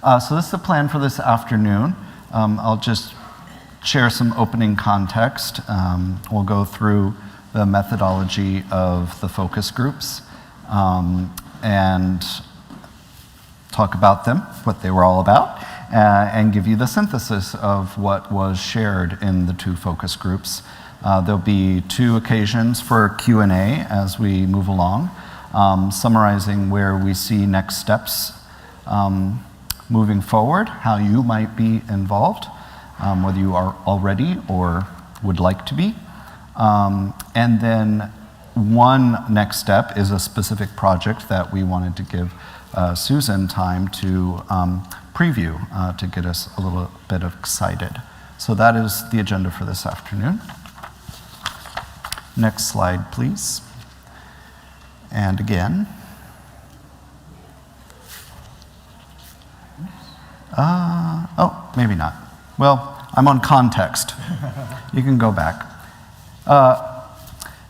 So this is the plan for this afternoon. I'll just share some opening context. We'll go through the methodology of the focus groups and talk about them, what they were all about, and give you the synthesis of what was shared in the two focus groups. There'll be 2 occasions for Q&A as we move along, summarizing where we see next steps moving forward, how you might be involved, whether you are already or would like to be. And then one next step is a specific project that we wanted to give Susan time to preview to get us a little bit excited. So that is the agenda for this afternoon. Next slide, please. And again. Oh, maybe not. Well, I'm on context. You can go back.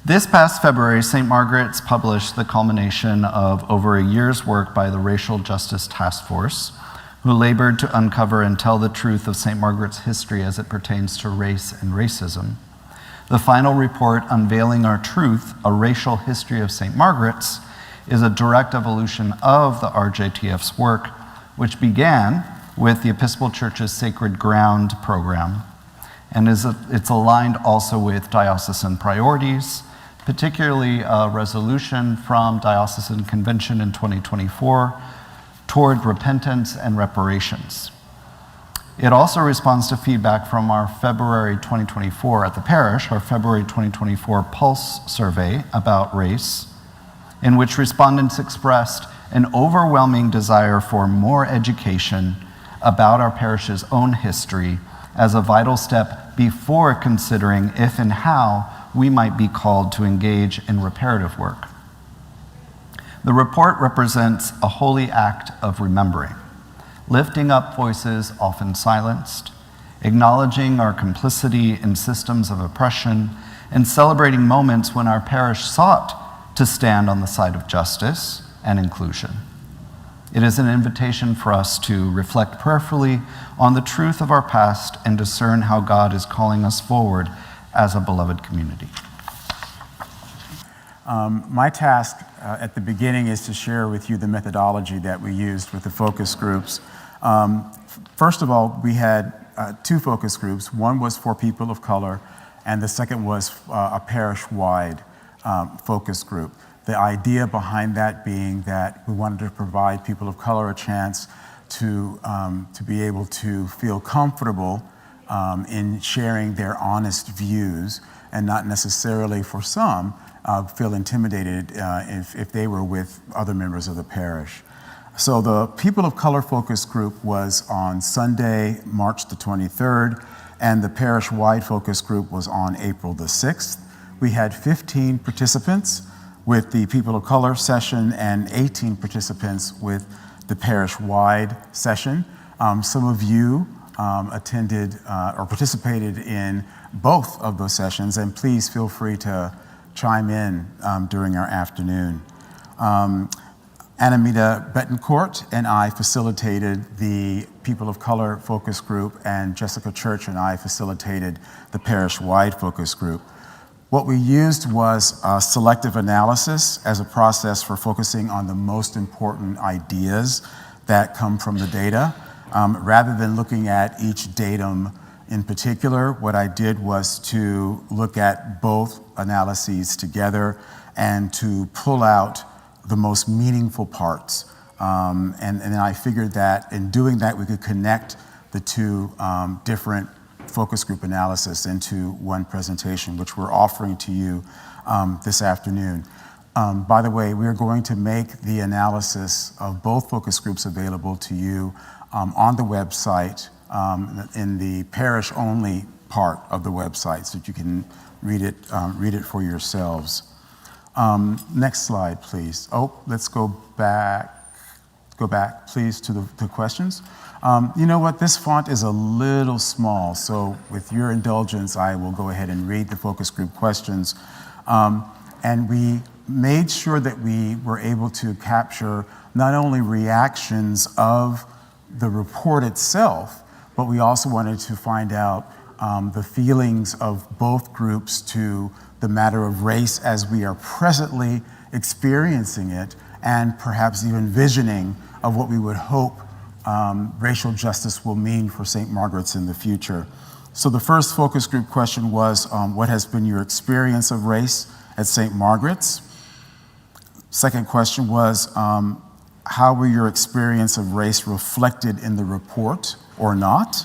This past February, St. Margaret's published the culmination of over a year's work by the Racial Justice Task Force, who labored to uncover and tell the truth of St. Margaret's history as it pertains to race and racism. The final report, Unveiling Our Truth, A Racial History of St. Margaret's, is a direct evolution of the RJTF's work, which began with the Episcopal Church's Sacred Ground program, and it's aligned also with diocesan priorities, particularly a resolution from Diocesan Convention in 2024 toward repentance and reparations. It also responds to feedback from our February 2024 at the parish, our February 2024 Pulse survey about race, in which respondents expressed an overwhelming desire for more education about our parish's own history as a vital step before considering if and how we might be called to engage in reparative work. The report represents a holy act of remembering, lifting up voices often silenced, acknowledging our complicity in systems of oppression, and celebrating moments when our parish sought to stand on the side of justice and inclusion. It is an invitation for us to reflect prayerfully on the truth of our past and discern how God is calling us forward as a beloved community. My task at the beginning is to share with you the methodology that we used with the focus groups. First of all, we had 2 focus groups. One was for people of color, and the second was a parish-wide focus group. The idea behind that being that we wanted to provide people of color a chance to be able to feel comfortable in sharing their honest views, and not necessarily for some feel intimidated if they were with other members of the parish. So the People of Color focus group was on Sunday, March the 23rd, and the parish-wide focus group was on April the 6th. We had 15 participants with the People of Color session and 18 participants with the parish-wide session. Some of you attended or participated in both of those sessions, and please feel free to chime in during our afternoon. Anamita Betancourt and I facilitated the People of Color focus group, and Jessica Church and I facilitated the parish-wide focus group. What we used was selective analysis as a process for focusing on the most important ideas that come from the data. Rather than looking at each datum in particular, what I did was to look at both analyses together and to pull out the most meaningful parts. And then I figured that in doing that, we could connect the 2 different focus group analysis into one presentation, which we're offering to you this afternoon. By the way, we're going to make the analysis of both focus groups available to you on the website in the parish-only part of the website, so that you can read it for yourselves. Next slide, please. Oh, let's go back. Go back, please, to the questions. You know what? This font is a little small, so with your indulgence, I will go ahead and read the focus group questions. And we made sure that we were able to capture not only reactions of the report itself, but we also wanted to find out the feelings of both groups to the matter of race as we are presently experiencing it, and perhaps even visioning of what we would hope racial justice will mean for St. Margaret's in the future. So the first focus group question was, what has been your experience of race at St. Margaret's? Second question was, how were your experience of race reflected in the report or not?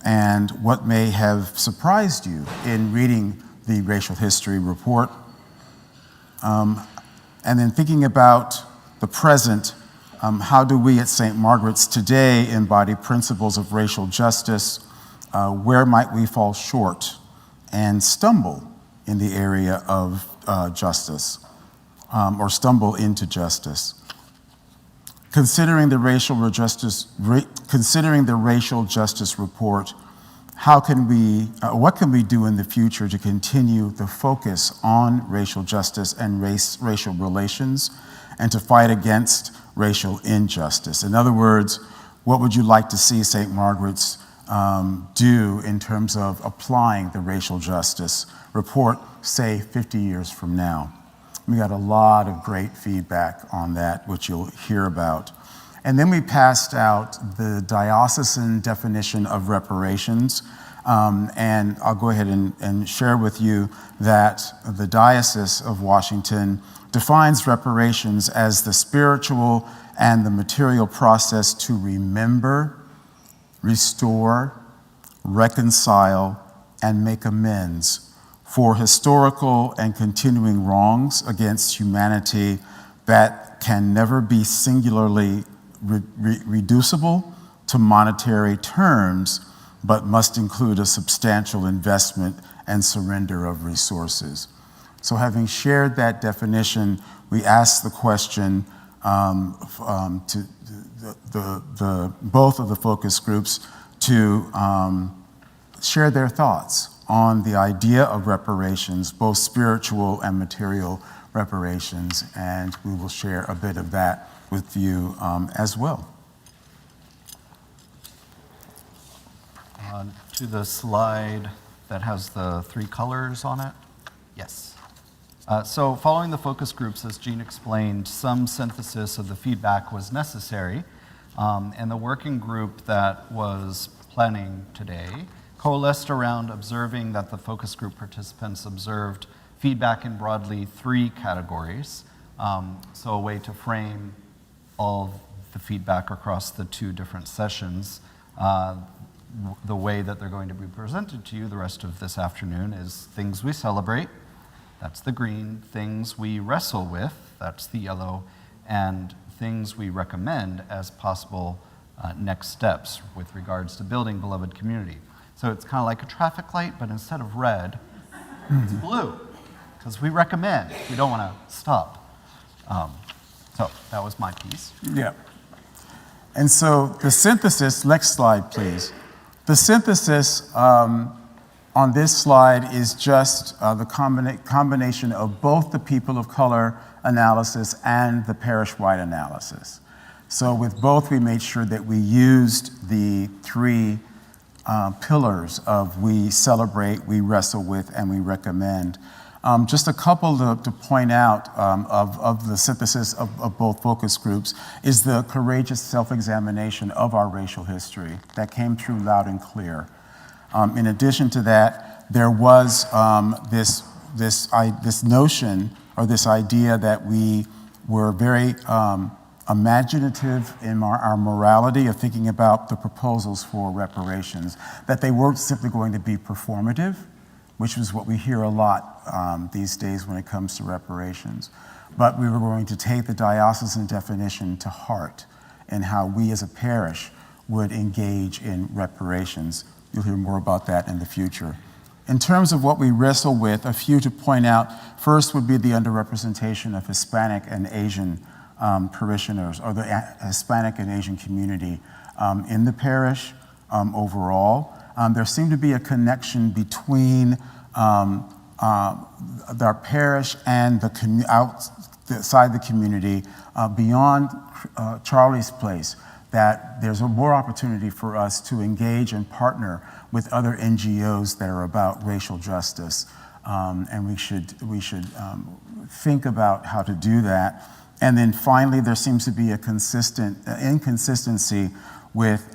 And what may have surprised you in reading the racial history report? And then thinking about the present, how do we at St. Margaret's today embody principles of racial justice? Where might we fall short and stumble in the area of justice, or stumble into justice? Considering the racial justice report, what can we do in the future to continue the focus on racial justice and racial relations, and to fight against racial injustice? In other words, what would you like to see St. Margaret's do in terms of applying the racial justice report, say, 50 years from now? We got a lot of great feedback on that, which you'll hear about. And then we passed out the diocesan definition of reparations. And I'll go ahead and share with you that the Diocese of Washington defines reparations as the spiritual and the material process to remember, restore, reconcile, and make amends for historical and continuing wrongs against humanity that can never be singularly reducible to monetary terms, but must include a substantial investment and surrender of resources. So having shared that definition, we asked the question to both of the focus groups to share their thoughts on the idea of reparations, both spiritual and material reparations, and we will share a bit of that with you as well. To the slide that has the 3 colors on it. Yes. So following the focus groups, as Jean explained, some synthesis of the feedback was necessary, and the working group that was planning today coalesced around observing that the focus group participants observed feedback in broadly 3 categories. So a way to frame all the feedback across the 2 different sessions. The way that they're going to be presented to you the rest of this afternoon is things we celebrate, that's the green, things we wrestle with, that's the yellow, and things we recommend as possible next steps with regards to building beloved community. So it's kind of like a traffic light, but instead of red, it's blue, because we recommend, we don't want to stop. So that was my piece. Yeah. And so the synthesis, next slide, please. The synthesis on this slide is just the combination of both the people of color analysis and the parish-wide analysis. So with both, we made sure that we used the 3 pillars of we celebrate, we wrestle with, and we recommend. Just a couple to point out of the synthesis of both focus groups is the courageous self-examination of our racial history that came through loud and clear. In addition to that, there was this notion or this idea that we were very imaginative in our morality of thinking about the proposals for reparations, that they weren't simply going to be performative, which is what we hear a lot these days when it comes to reparations. But we were going to take the diocesan definition to heart and how we as a parish would engage in reparations. You'll hear more about that in the future. In terms of what we wrestle with, a few to point out, first would be the underrepresentation of Hispanic and Asian parishioners, or the Hispanic and Asian community in the parish overall. There seemed to be a connection between our parish and outside the community beyond Charlie's Place. that there's more opportunity for us to engage and partner with other NGOs that are about racial justice. And we should think about how to do that. And then finally, there seems to be a inconsistency with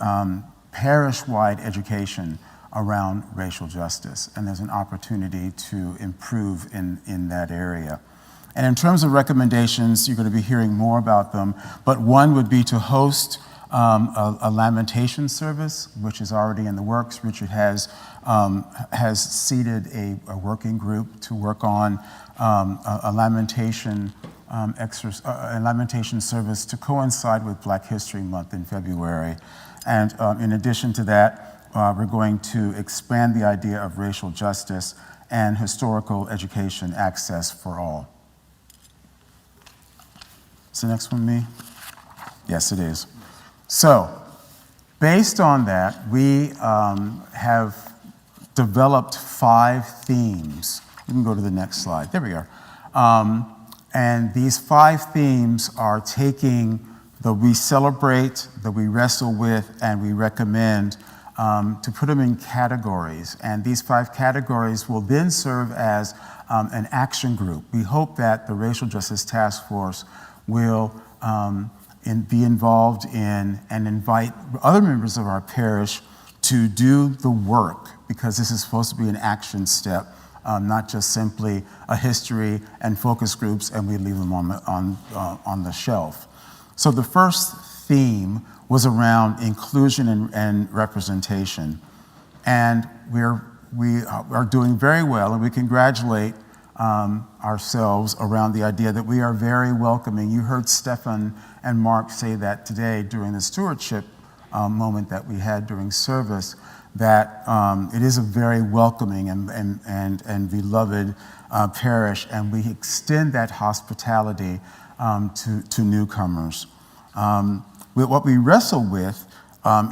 parish-wide education around racial justice. And there's an opportunity to improve in that area. And in terms of recommendations, you're going to be hearing more about them, but one would be to host a lamentation service, which is already in the works. Richard has seeded a working group to work on a lamentation service to coincide with Black History Month in February. And in addition to that, we're going to expand the idea of racial justice and historical education access for all. Is the next one me? Yes, it is. So, based on that, we have developed 5 themes. We can go to the next slide. There we are. And these 5 themes are taking the we celebrate, the we wrestle with, and we recommend to put them in categories. And these 5 categories will then serve as an action group. We hope that the Racial Justice Task Force will be involved in and invite other members of our parish to do the work, because this is supposed to be an action step, not just simply a history and focus groups and we leave them on the shelf. So the first theme was around inclusion and representation. And we are doing very well, and we congratulate ourselves around the idea that we are very welcoming. You heard Stefan and Mark say that today during the stewardship moment that we had during service, that it is a very welcoming and beloved parish, and we extend that hospitality to newcomers. What we wrestle with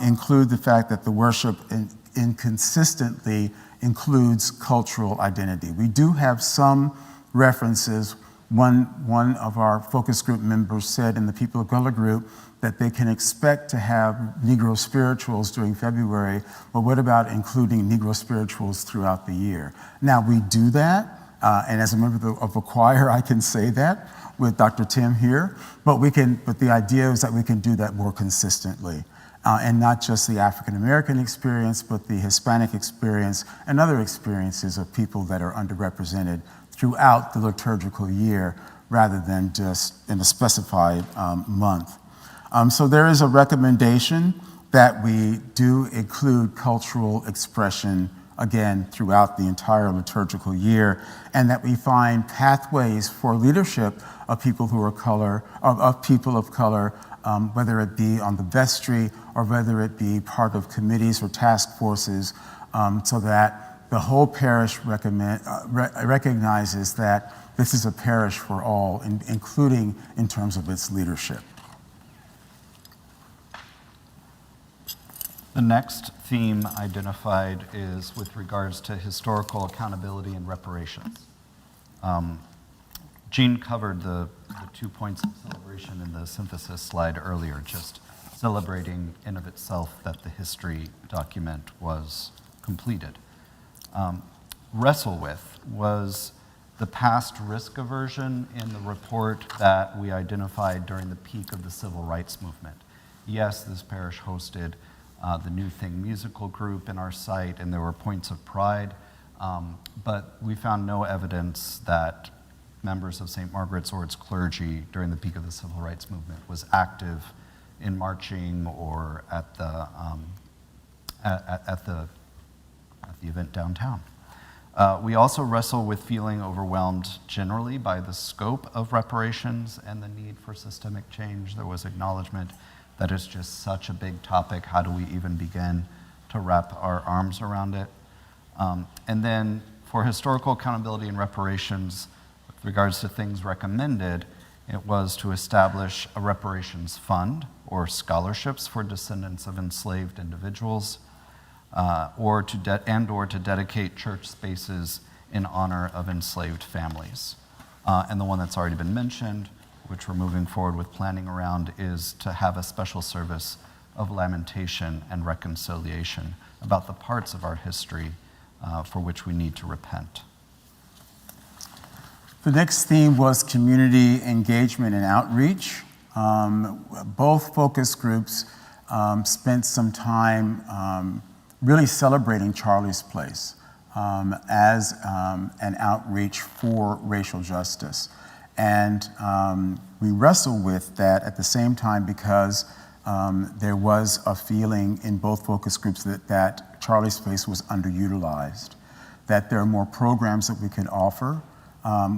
include the fact that the worship inconsistently includes cultural identity. We do have some references. One of our focus group members said in the People of Color group that they can expect to have Negro spirituals during February, but what about including Negro spirituals throughout the year? Now, we do that, and as a member of a choir, I can say that with Dr. Tim here, but the idea is that we can do that more consistently. And not just the African American experience, but the Hispanic experience and other experiences of people that are underrepresented throughout the liturgical year, rather than just in a specified month. So there is a recommendation that we do include cultural expression, again, throughout the entire liturgical year, and that we find pathways for leadership of people who are people of color, whether it be on the vestry or whether it be part of committees or task forces, so that the whole parish recognizes that this is a parish for all, including in terms of its leadership. The next theme identified is with regards to historical accountability and reparations. Jean covered the 2 points of celebration in the synthesis slide earlier, just celebrating in of itself that the history document was completed. Wrestle with was the past risk aversion in the report that we identified during the peak of the civil rights movement. Yes, this parish hosted the New Thing musical group in our site, and there were points of pride, but we found no evidence that members of St. Margaret's or its clergy during the peak of the civil rights movement was active in marching or at the event downtown. We also wrestle with feeling overwhelmed generally by the scope of reparations and the need for systemic change. There was acknowledgement that it's just such a big topic. How do we even begin to wrap our arms around it? And then for historical accountability and reparations, with regards to things recommended, it was to establish a reparations fund or scholarships for descendants of enslaved individuals, or to dedicate church spaces in honor of enslaved families. And the one that's already been mentioned, which we're moving forward with planning around, is to have a special service of lamentation and reconciliation about the parts of our history for which we need to repent. The next theme was community engagement and outreach. Both focus groups spent some time really celebrating Charlie's Place as an outreach for racial justice. And we wrestle with that at the same time because there was a feeling in both focus groups that Charlie's Place was underutilized, that there are more programs that we can offer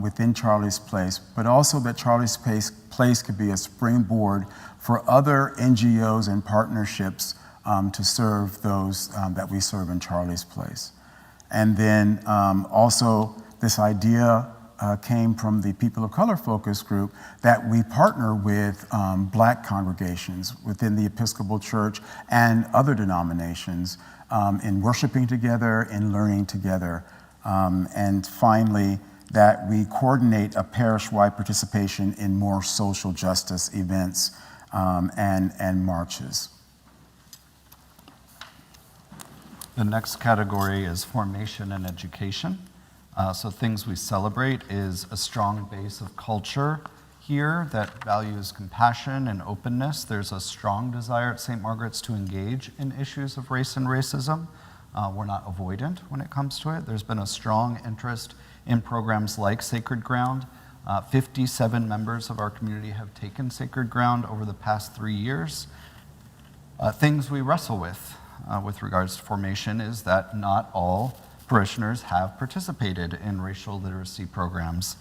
within Charlie's Place, but also that Charlie's Place could be a springboard for other NGOs and partnerships to serve those that we serve in Charlie's Place. And then also this idea came from the People of Color focus group that we partner with Black congregations within the Episcopal Church and other denominations in worshiping together, in learning together. And finally, that we coordinate a parish-wide participation in more social justice events and marches. The next category is formation and education. So things we celebrate is a strong base of culture here that values compassion and openness. There's a strong desire at St. Margaret's to engage in issues of race and racism. We're not avoidant when it comes to it. There's been a strong interest in programs like Sacred Ground. 57 members of our community have taken Sacred Ground over the past 3 years. Things we wrestle with regards to formation is that not all parishioners have participated in racial literacy programs.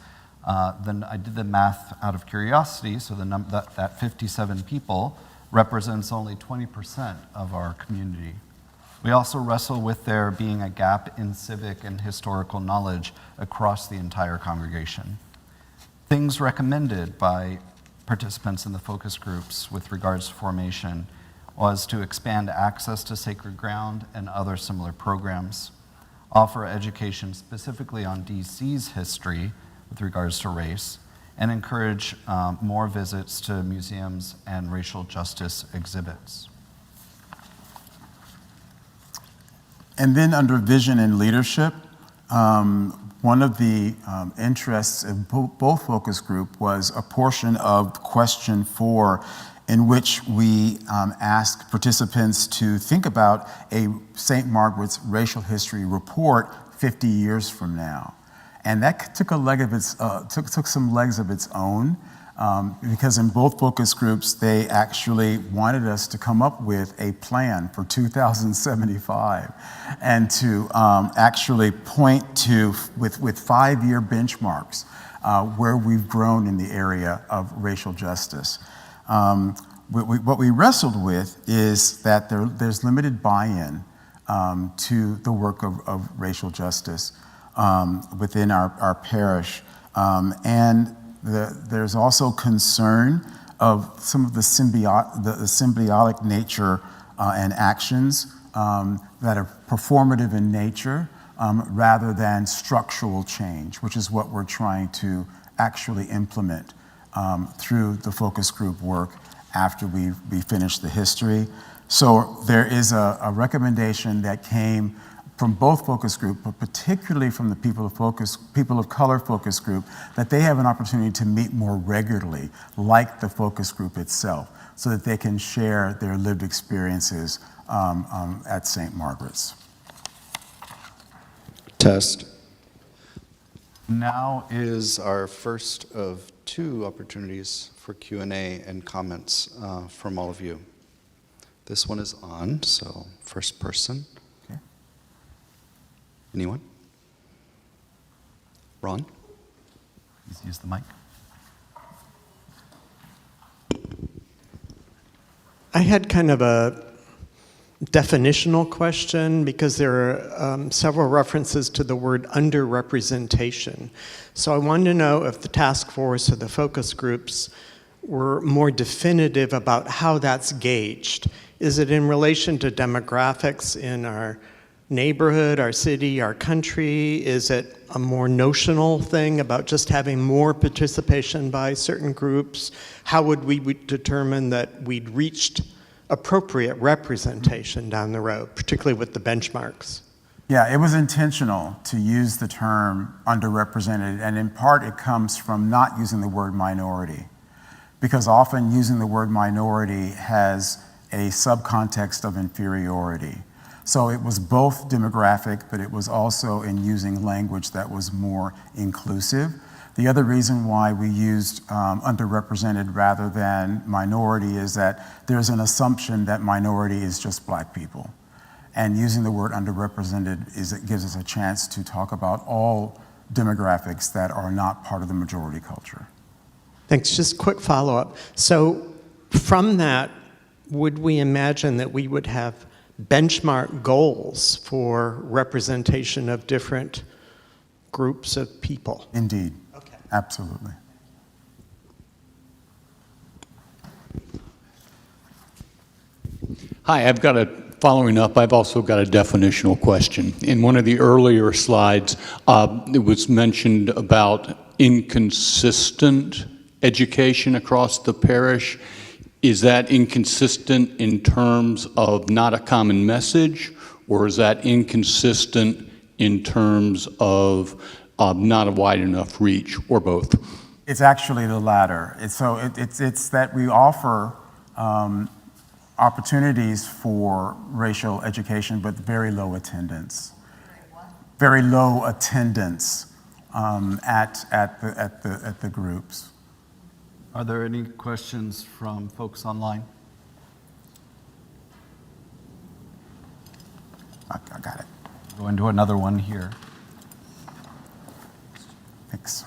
Then I did the math out of curiosity, so that 57 people represents only 20% of our community. We also wrestle with there being a gap in civic and historical knowledge across the entire congregation. Things recommended by participants in the focus groups with regards to formation was to expand access to Sacred Ground and other similar programs, offer education specifically on DC's history with regards to race, and encourage more visits to museums and racial justice exhibits. And then under vision and leadership, one of the interests in both focus group was a portion of question 4 in which we asked participants to think about a St. Margaret's racial history report 50 years from now. And that took some legs of its own, because in both focus groups, they actually wanted us to come up with a plan for 2075 and to actually point to, with 5-year benchmarks, where we've grown in the area of racial justice. What we wrestled with is that there's limited buy-in to the work of racial justice within our parish. And there's also concern of some of the symbiotic nature and actions that are performative in nature rather than structural change, which is what we're trying to actually implement through the focus group work after we finish the history. So there is a recommendation that came from both focus group, but particularly from the People of Color focus group, that they have an opportunity to meet more regularly, like the focus group itself, so that they can share their lived experiences at St. Margaret's. Test. Now is our first of 2 opportunities for Q&A and comments from all of you. This one is on, so first person. Okay. Anyone? Ron? Please use the mic. I had kind of a definitional question because there are several references to the word underrepresentation. So I wanted to know if the task force or the focus groups were more definitive about how that's gauged. Is it in relation to demographics in our neighborhood, our city, our country? Is it a more notional thing about just having more participation by certain groups? How would we determine that we'd reached appropriate representation down the road, particularly with the benchmarks? Yeah, it was intentional to use the term underrepresented, and in part it comes from not using the word minority, because often using the word minority has a subcontext of inferiority. So it was both demographic, but it was also in using language that was more inclusive. The other reason why we used underrepresented rather than minority is that there's an assumption that minority is just Black people. And using the word underrepresented it gives us a chance to talk about all demographics that are not part of the majority culture. Thanks. Just quick follow-up. So from that, would we imagine that we would have benchmark goals for representation of different groups of people? Indeed. Okay. Absolutely. Hi, following up, I've also got a definitional question. In one of the earlier slides, it was mentioned about inconsistent education across the parish. Is that inconsistent in terms of not a common message, or is that inconsistent in terms of not a wide enough reach, or both? It's actually the latter. It's that we offer opportunities for racial education, but very low attendance. Very low attendance at the groups. Are there any questions from folks online? I got it. Go into another one here. Thanks.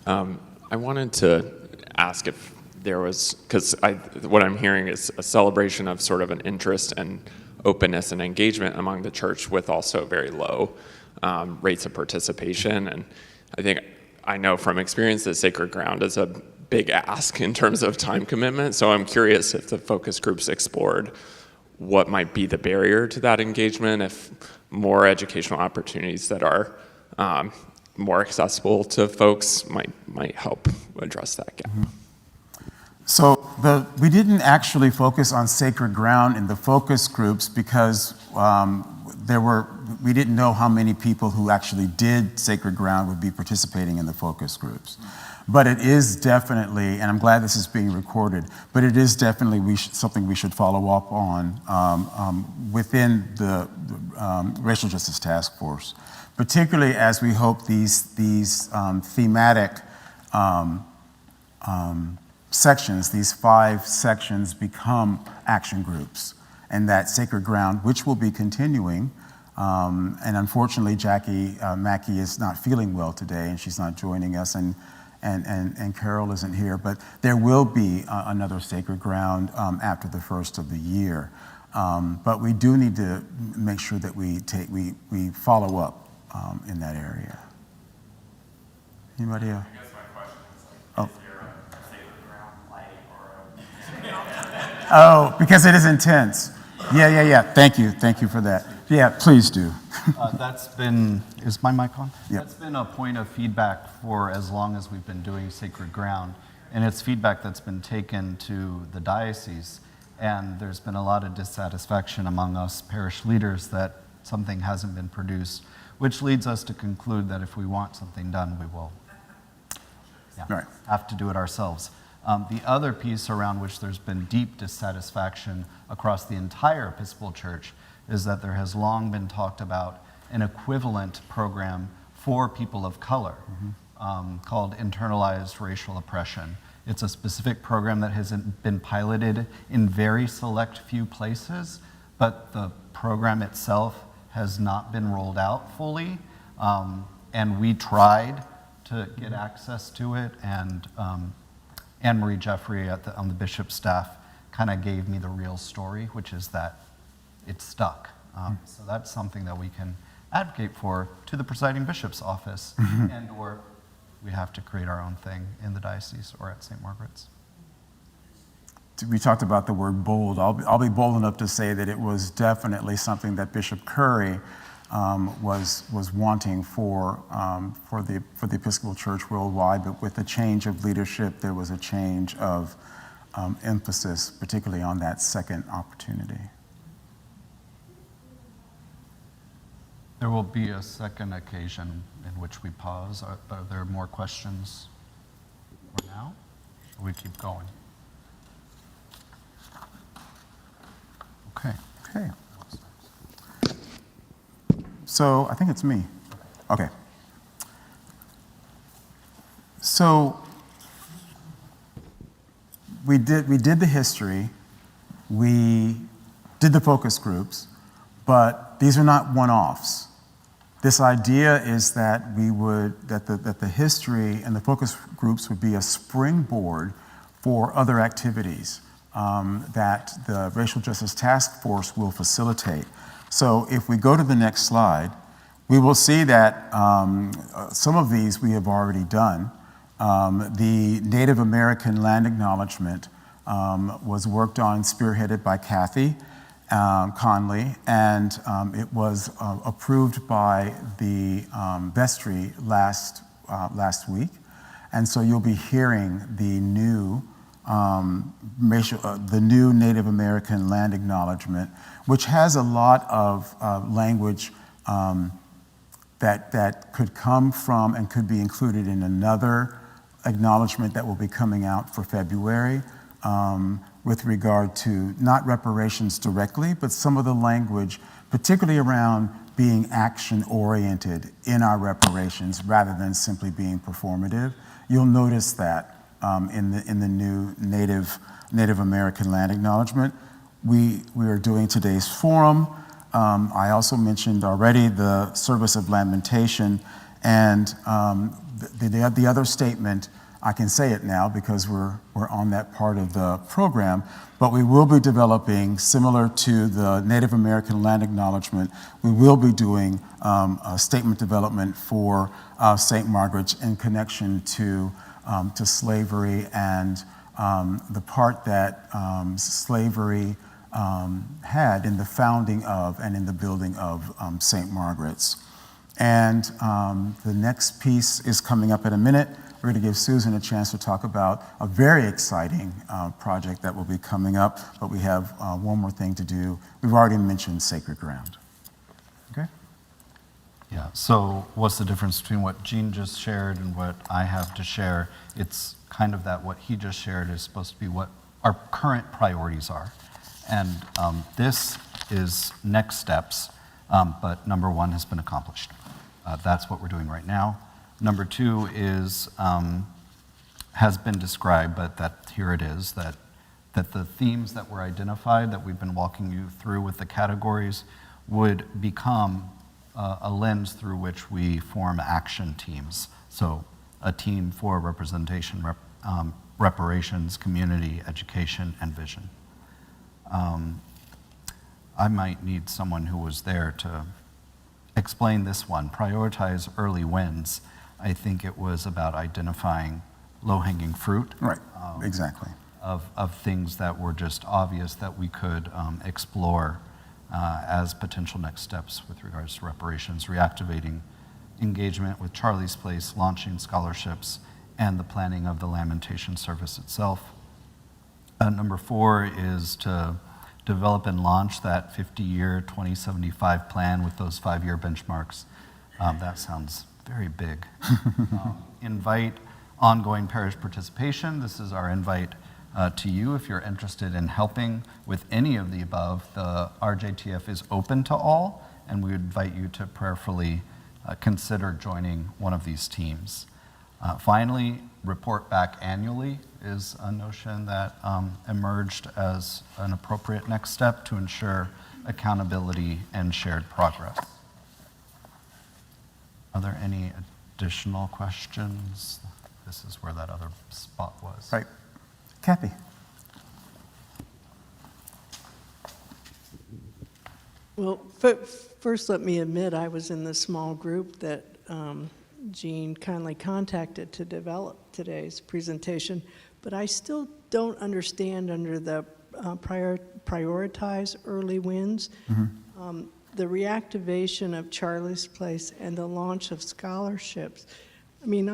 I wanted to ask if there was, because what I'm hearing is a celebration of sort of an interest and openness and engagement among the church with also very low rates of participation. And I know from experience that Sacred Ground is a big ask in terms of time commitment. So I'm curious if the focus groups explored what might be the barrier to that engagement, if more educational opportunities that are more accessible to folks might help address that gap. Mm-hmm. So we didn't actually focus on Sacred Ground in the focus groups because we didn't know how many people who actually did Sacred Ground would be participating in the focus groups. But it is definitely, and I'm glad this is being recorded, but it is definitely something we should follow up on within the Racial Justice Task Force, particularly as we hope these thematic sections, these 5 sections, become action groups, and that Sacred Ground, which will be continuing, and unfortunately Jackie Mackey is not feeling well today, and she's not joining us, and Carol isn't here, but there will be another Sacred Ground after the first of the year. But we do need to make sure that we follow up in that area. Anybody else? I guess my question is, is there a Sacred Ground light or a... Oh, because it is intense. Yeah. Thank you for that. Yeah, please do. Is my mic on? Yeah. That's been a point of feedback for as long as we've been doing Sacred Ground. And it's feedback that's been taken to the diocese. And there's been a lot of dissatisfaction among us parish leaders that something hasn't been produced, which leads us to conclude that if we want something done, we will have to do it ourselves. The other piece around which there's been deep dissatisfaction across the entire Episcopal Church is that there has long been talked about an equivalent program for people of color called internalized racial oppression. It's a specific program that has been piloted in very select few places, but the program itself has not been rolled out fully. And we tried to get access to it, and Anne-Marie Jeffrey on the bishop's staff kind of gave me the real story, which is that it's stuck. So that's something that we can advocate for to the presiding bishop's office, and or we have to create our own thing in the diocese or at St. Margaret's. We talked about the word bold. I'll be bold enough to say that it was definitely something that Bishop Curry was wanting for the Episcopal Church worldwide. But with the change of leadership, there was a change of emphasis, particularly on that second opportunity. There will be a second occasion in which we pause. Are there more questions for now? Or we keep going? Okay. Okay. So I think it's me. Okay. So we did the history, we did the focus groups, but these are not one-offs. This idea is that the history and the focus groups would be a springboard for other activities that the Racial Justice Task Force will facilitate. So if we go to the next slide, we will see that some of these we have already done. The Native American land acknowledgement was worked on, spearheaded by Kathy Conley, and it was approved by the vestry last week. And so you'll be hearing the new Native American land acknowledgement, which has a lot of language that could come from and could be included in another acknowledgement that will be coming out for February. With regard to not reparations directly, but some of the language, particularly around being action-oriented in our reparations rather than simply being performative. You'll notice that in the new Native American land acknowledgement. We are doing today's forum. I also mentioned already the service of lamentation, and the other statement. I can say it now because we're on that part of the program, but we will be developing, similar to the Native American land acknowledgement, we will be doing a statement development for St. Margaret's in connection to slavery and the part that slavery had in the founding of and in the building of St. Margaret's. And the next piece is coming up in a minute. We're going to give Susan a chance to talk about a very exciting project that will be coming up, but we have one more thing to do. We've already mentioned Sacred Ground. Okay? Yeah, so what's the difference between what Gene just shared and what I have to share? It's kind of that what he just shared is supposed to be what our current priorities are. And this is next steps, but number one has been accomplished. That's what we're doing right now. Number two is, has been described, but that here it is, that the themes that were identified, that we've been walking you through with the categories, would become a lens through which we form action teams. So a team for representation, reparations, community, education, and vision. I might need someone who was there to explain this one, prioritize early wins. I think it was about identifying low-hanging fruit. Right, exactly. Of things that were just obvious that we could explore as potential next steps with regards to reparations, reactivating engagement with Charlie's Place, launching scholarships, and the planning of the lamentation service itself. Number four is to develop and launch that 50-year 2075 plan with those 5-year benchmarks. That sounds very big. Invite ongoing parish participation. This is our invite to you if you're interested in helping with any of the above. The RJTF is open to all, and we invite you to prayerfully consider joining one of these teams. Finally, report back annually is a notion that emerged as an appropriate next step to ensure accountability and shared progress. Are there any additional questions? This is where that other spot was. Right. Kathy. Well, first let me admit I was in the small group that Gene kindly contacted to develop today's presentation, but I still don't understand under the prioritize early wins. Mm-hmm. The reactivation of Charlie's Place and the launch of scholarships. I mean,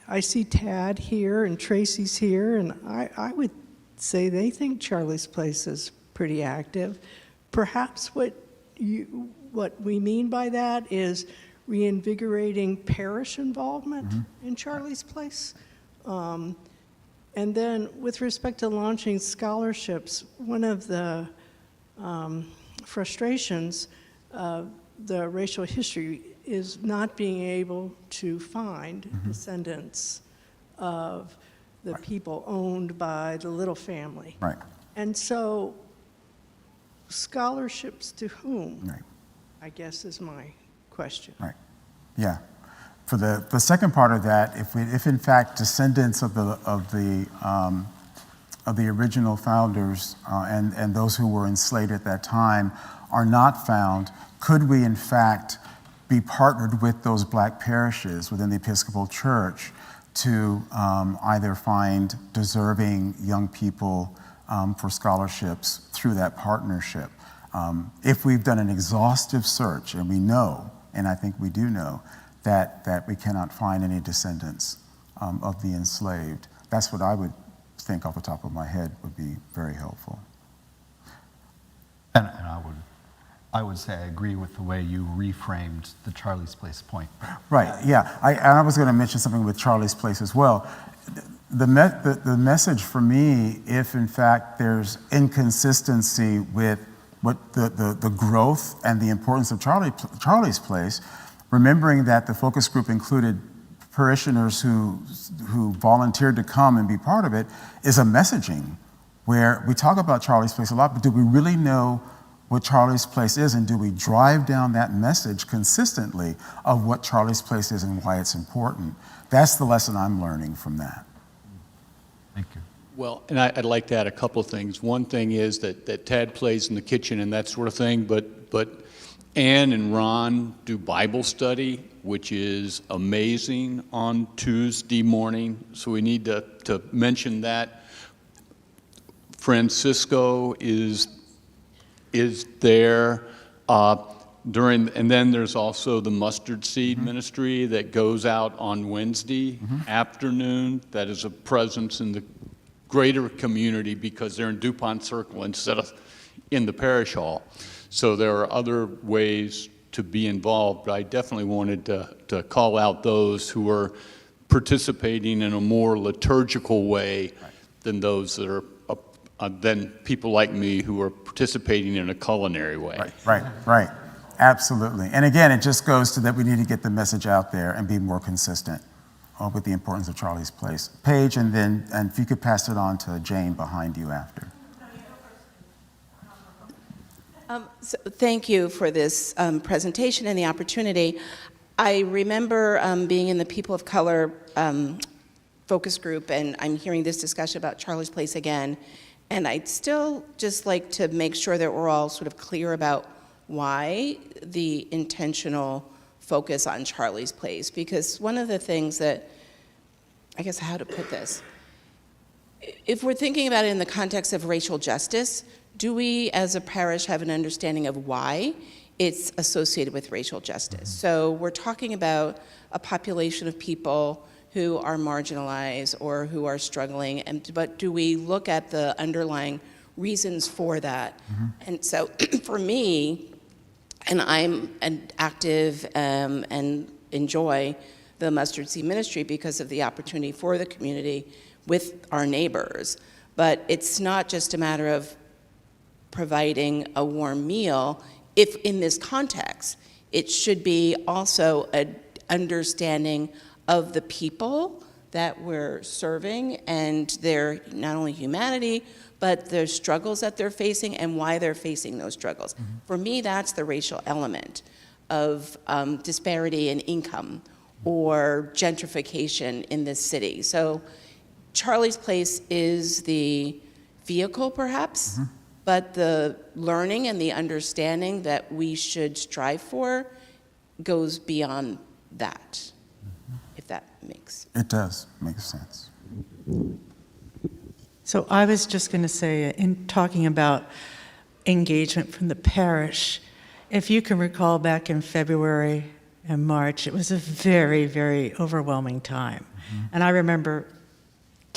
I see Tad here and Tracy's here, and I would say they think Charlie's Place is pretty active. Perhaps what we mean by that is reinvigorating parish involvement in Charlie's Place. And then with respect to launching scholarships, one of the frustrations of the racial history is not being able to find descendants of the people owned by the Little family. Right. And so scholarships to whom, Right. I guess is my question. Right. Yeah. For the second part of that, if in fact descendants of the original founders and those who were enslaved at that time are not found, could we in fact be partnered with those black parishes within the Episcopal Church to either find deserving young people for scholarships through that partnership? If we've done an exhaustive search, and we know, and I think we do know, that we cannot find any descendants of the enslaved, that's what I would think off the top of my head would be very helpful. And I would say I agree with the way you reframed the Charlie's Place point. Right, yeah. I was going to mention something with Charlie's Place as well. The message for me, if in fact there's inconsistency with what the growth and the importance of Charlie's Place, remembering that the focus group included parishioners who volunteered to come and be part of it, is a messaging where we talk about Charlie's Place a lot, but do we really know what Charlie's Place is, and do we drive down that message consistently of what Charlie's Place is and why it's important? That's the lesson I'm learning from that. Thank you. Well, and I'd like to add a couple of things. One thing is that Tad plays in the kitchen and that sort of thing, but Ann and Ron do Bible study, which is amazing, on Tuesday morning, so we need to mention that. Francisco is there and then there's also the mustard seed ministry that goes out on Wednesday afternoon. That is a presence in the greater community because they're in DuPont Circle instead of in the parish hall. So there are other ways to be involved, but I definitely wanted to call out those who are participating in a more liturgical way than those that are than people like me who are participating in a culinary way. Right. Absolutely. And again, it just goes to that we need to get the message out there and be more consistent with the importance of Charlie's Place. Paige, and if you could pass it on to Jane behind you after. So thank you for this presentation and the opportunity. I remember being in the People of Color focus group, and I'm hearing this discussion about Charlie's Place again. And I'd still just like to make sure that we're all sort of clear about why the intentional focus on Charlie's Place. Because one of the things that, I guess how to put this, if we're thinking about it in the context of racial justice, do we as a parish have an understanding of why it's associated with racial justice? So we're talking about a population of people who are marginalized or who are struggling, but do we look at the underlying reasons for that? And so for me, and I'm an active and enjoy the Mustard Seed Ministry because of the opportunity for the community with our neighbors, but it's not just a matter of providing a warm meal. If in this context, it should be also an understanding of the people that we're serving and their not only humanity, but their struggles that they're facing and why they're facing those struggles. For me, that's the racial element of disparity in income or gentrification in this city. So Charlie's Place is the vehicle, perhaps, but the learning and the understanding that we should strive for goes beyond that. If that makes sense. It does make sense. So I was just going to say, in talking about engagement from the parish, if you can recall back in February and March, it was a very, very overwhelming time. And I remember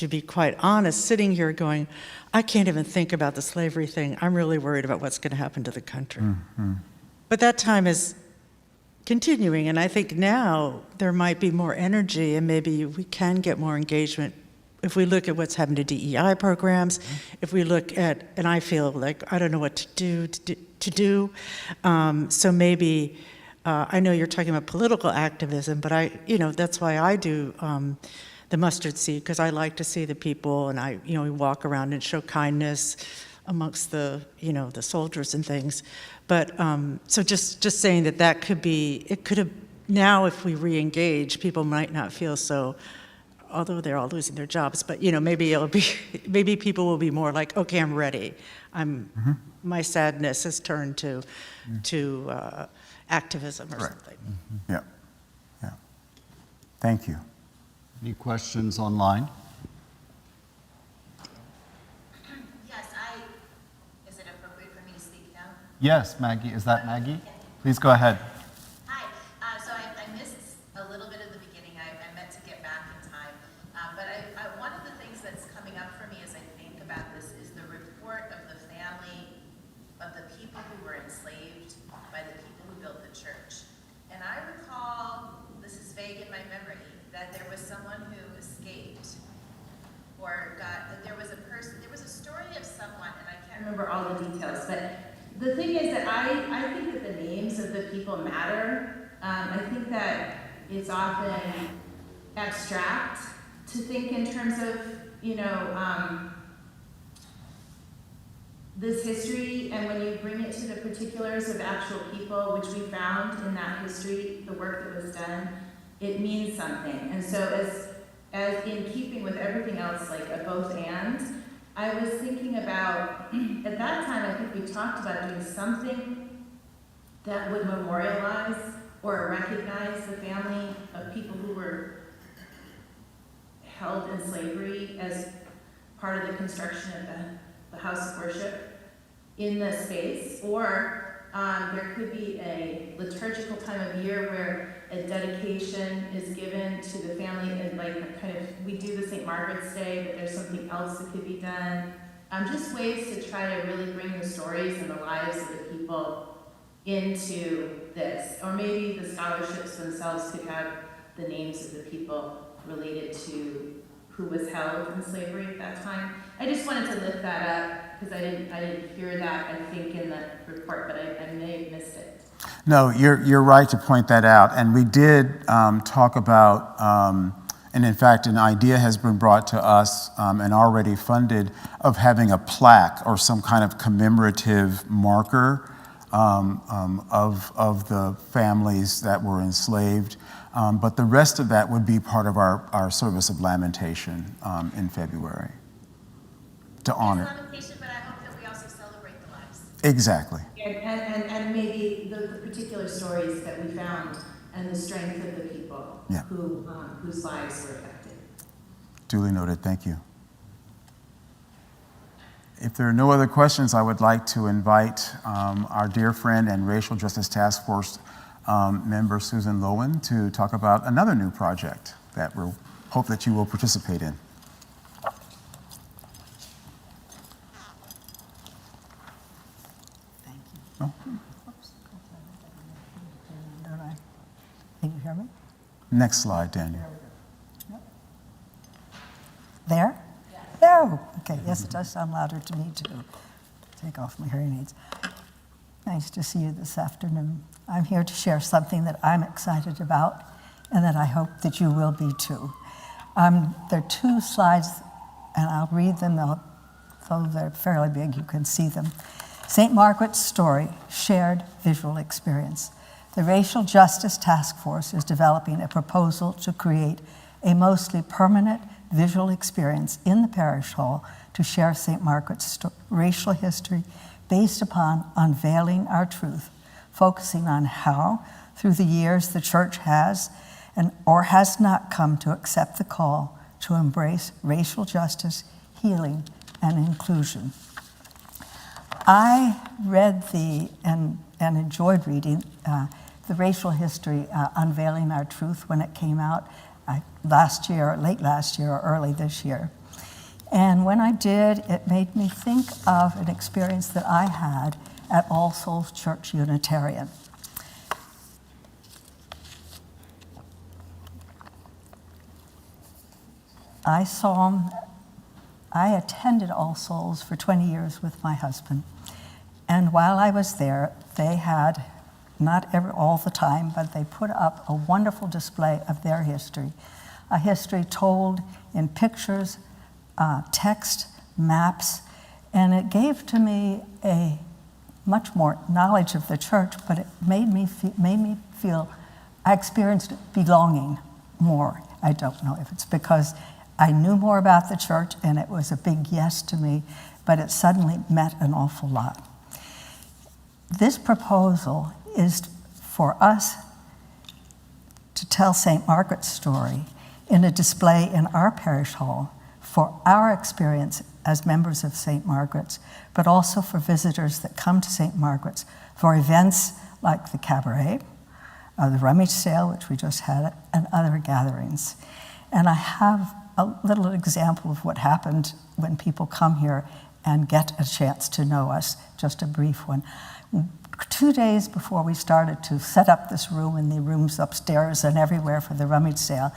to be quite honest, sitting here going, I can't even think about the slavery thing. I'm really worried about what's going to happen to the country. Mm-hmm. But that time is continuing, and I think now there might be more energy, and maybe we can get more engagement if we look at what's happened to DEI programs, if we look at, and I feel like I don't know what to do. So maybe, I know you're talking about political activism, but that's why I do the mustard seed, because I like to see the people, and we walk around and show kindness amongst the soldiers and things. But so just saying that could be, it could have, now if we re-engage, people might not feel so, although they're all losing their jobs, but maybe people will be more like, okay, I'm ready. My sadness has turned to activism or something. Yeah. Thank you. Any questions online? Yes, is it appropriate for me to speak now? Yes, Maggie. Is that Maggie? Please go ahead. Hi, so I missed a little bit of the beginning. I meant to get back in time. But one of the things that's coming up for me as I think about this is the report of the family of the people who were enslaved by the people who built the church. And I recall, this is vague in my memory, that there was someone who escaped or there was a story of someone, and I can't remember all the details, but the thing is that I think that the names of the people matter. I think that it's often abstract to think in terms of, this history, and when you bring it to the particulars of actual people, which we found in that history, the work that was done, it means something. And so as in keeping with everything else, like a both and, I was thinking about, at that time, I think we talked about doing something that would memorialize or recognize the family of people who were held in slavery as part of the construction of the house of worship in the space, or there could be a liturgical time of year where a dedication is given to the family, and we do the St. Margaret's Day, but there's something else that could be done. Just ways to try to really bring the stories and the lives of the people into this. Or maybe the scholarships themselves could have the names of the people related to who was held in slavery at that time. I just wanted to lift that up because I didn't hear that, I think, in the report, but I may have missed it. No, you're right to point that out. And we did talk about, and in fact, an idea has been brought to us and already funded of having a plaque or some kind of commemorative marker of the families that were enslaved. But the rest of that would be part of our service of lamentation in February to honor. Lamentation, but I hope that we also celebrate the lives. Exactly. And maybe the particular stories that we found and the strength of the people whose lives were affected. Duly noted. Thank you. If there are no other questions, I would like to invite our dear friend and Racial Justice Task Force member Susan Lowen to talk about another new project that we hope that you will participate in. Thank you. Oh. Oops. Don't I? Can you hear me? Next slide, Daniel. There? Yes. There? Okay, yes, it does sound louder to me too. Take off my hearing aids. Nice to see you this afternoon. I'm here to share something that I'm excited about and that I hope that you will be too. There are two slides, and I'll read them, though they're fairly big, you can see them. St. Margaret's Story, Shared Visual Experience. The Racial Justice Task Force is developing a proposal to create a mostly permanent visual experience in the parish hall to share St. Margaret's racial history based upon unveiling our truth, focusing on how, through the years, the church has or has not come to accept the call to embrace racial justice, healing, and inclusion. I read and enjoyed reading the racial history, Unveiling Our Truth, when it came out late last year or early this year. And when I did, it made me think of an experience that I had at All Souls Church Unitarian. I attended All Souls for 20 years with my husband. And while I was there, they had, not all the time, but they put up a wonderful display of their history. A history told in pictures, text, maps, and it gave to me a much more knowledge of the church, but it made me feel I experienced belonging more. I don't know if it's because I knew more about the church and it was a big yes to me, but it suddenly meant an awful lot. This proposal is for us to tell St. Margaret's story in a display in our parish hall for our experience as members of St. Margaret's, but also for visitors that come to St. Margaret's for events like the cabaret, the rummage sale, which we just had, and other gatherings. And I have a little example of what happened when people come here and get a chance to know us, just a brief one. 2 days before we started to set up this room and the rooms upstairs and everywhere for the rummage sale,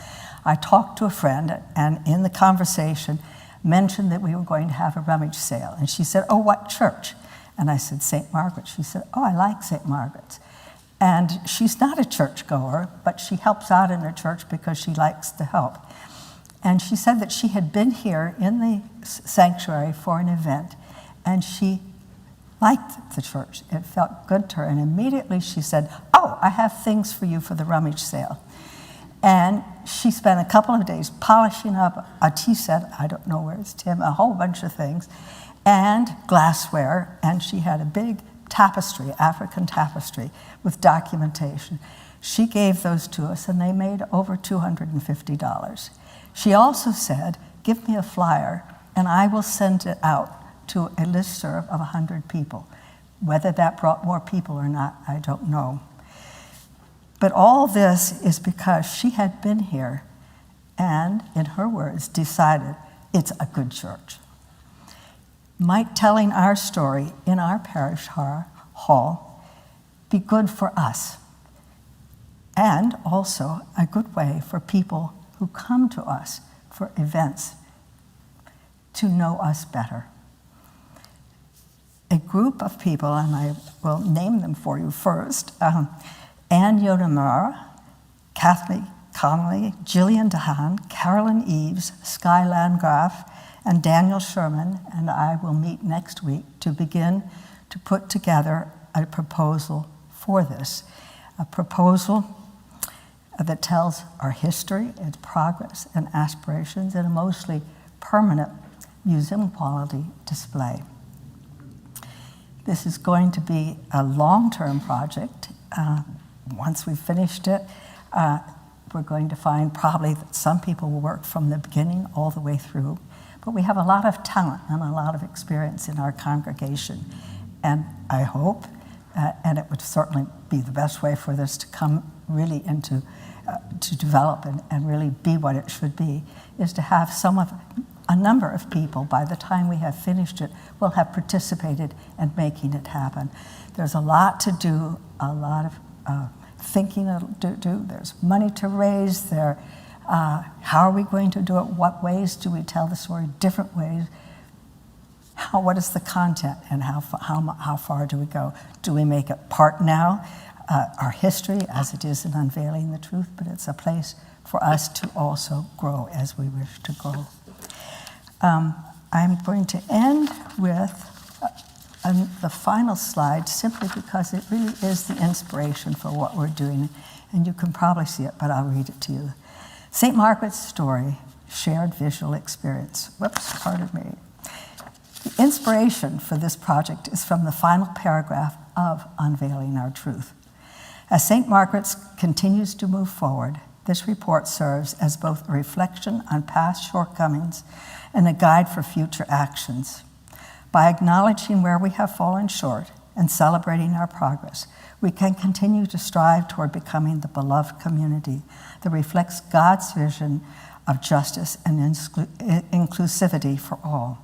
I talked to a friend and in the conversation mentioned that we were going to have a rummage sale. And she said, "Oh, what church?" And I said, "St. Margaret's." She said, "Oh, I like St. Margaret's." And she's not a churchgoer, but she helps out in her church because she likes to help. And she said that she had been here in the sanctuary for an event, and she liked the church. It felt good to her. And immediately she said, "Oh, I have things for you for the rummage sale." And she spent a couple of days polishing up a tea set, I don't know where it's Tim, a whole bunch of things, and glassware. And she had a big tapestry, African tapestry, with documentation. She gave those to us, and they made over $250. She also said, "Give me a flyer, and I will send it out to a listserv of 100 people." Whether that brought more people or not, I don't know. But all this is because she had been here and, in her words, decided it's a good church. Might telling our story in our parish hall be good for us, and also a good way for people who come to us for events to know us better. A group of people, and I will name them for you first, Anne Yonamura, Kathleen Connolly, Gillian DeHaan, Carolyn Eves, Sky Landgraf, and Daniel Sherman, and I will meet next week to begin to put together a proposal for this. A proposal that tells our history, its progress, and aspirations in a mostly permanent museum quality display. This is going to be a long-term project. Once we've finished it, we're going to find probably that some people will work from the beginning all the way through. But we have a lot of talent and a lot of experience in our congregation. And I hope, and it would certainly be the best way for this to come really into, to develop and really be what it should be, is to have a number of people, by the time we have finished it, will have participated in making it happen. There's a lot to do, a lot of thinking to do. There's money to raise. How are we going to do it? What ways do we tell the story? Different ways. What is the content, and how far do we go? Do we make it part now, our history, as it is in Unveiling the Truth, but it's a place for us to also grow as we wish to grow. I'm going to end with the final slide, simply because it really is the inspiration for what we're doing. And you can probably see it, but I'll read it to you. St. Margaret's story, shared visual experience. Whoops, pardon me. The inspiration for this project is from the final paragraph of Unveiling Our Truth. As St. Margaret's continues to move forward, this report serves as both a reflection on past shortcomings and a guide for future actions. By acknowledging where we have fallen short and celebrating our progress, we can continue to strive toward becoming the beloved community that reflects God's vision of justice and inclusivity for all.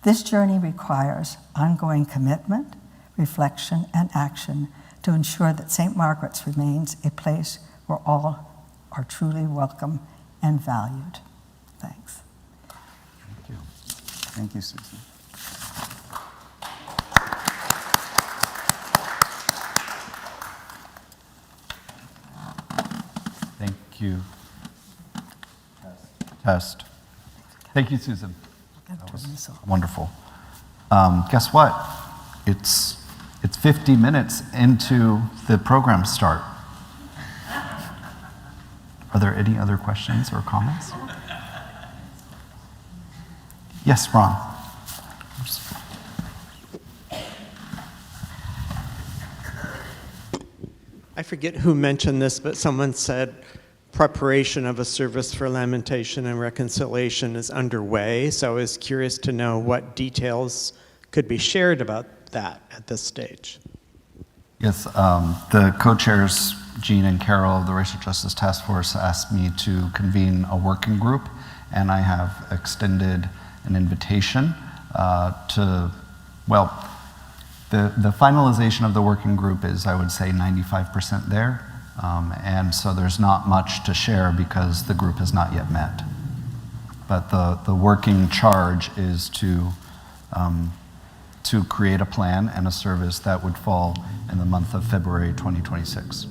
This journey requires ongoing commitment, reflection, and action to ensure that St. Margaret's remains a place where all are truly welcome and valued. Thanks. Thank you. Thank you, Susan. Thank you. Test. Thank you, Susan. That was wonderful. Guess what? It's 50 minutes into the program start. Are there any other questions or comments? Yes, Ron. I forget who mentioned this, but someone said preparation of a service for lamentation and reconciliation is underway. So I was curious to know what details could be shared about that at this stage. Yes, the co-chairs, Jean and Carol of the Racial Justice Task Force, asked me to convene a working group, and I have extended an invitation the finalization of the working group is, I would say, 95% there, and so there's not much to share because the group has not yet met. But the working charge is to create a plan and a service that would fall in the month of February 2026.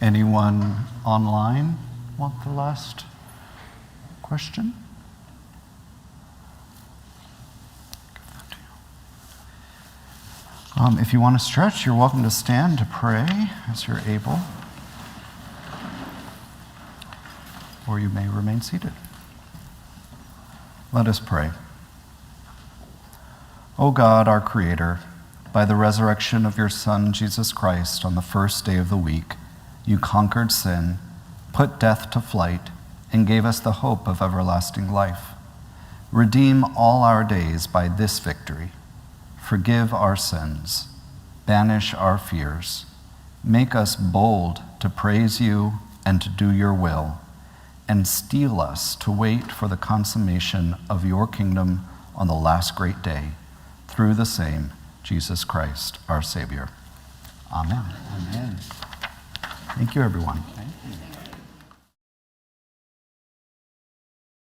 Anyone online want the last question? If you want to stretch, you're welcome to stand to pray as you're able, or you may remain seated. Let us pray. O God, our Creator, by the resurrection of your Son, Jesus Christ, on the first day of the week, you conquered sin, put death to flight, and gave us the hope of everlasting life. Redeem all our days by this victory. Forgive our sins. Banish our fears. Make us bold to praise you and to do your will, and steel us to wait for the consummation of your kingdom on the last great day, through the same Jesus Christ, our Savior. Amen. Amen. Thank you, everyone.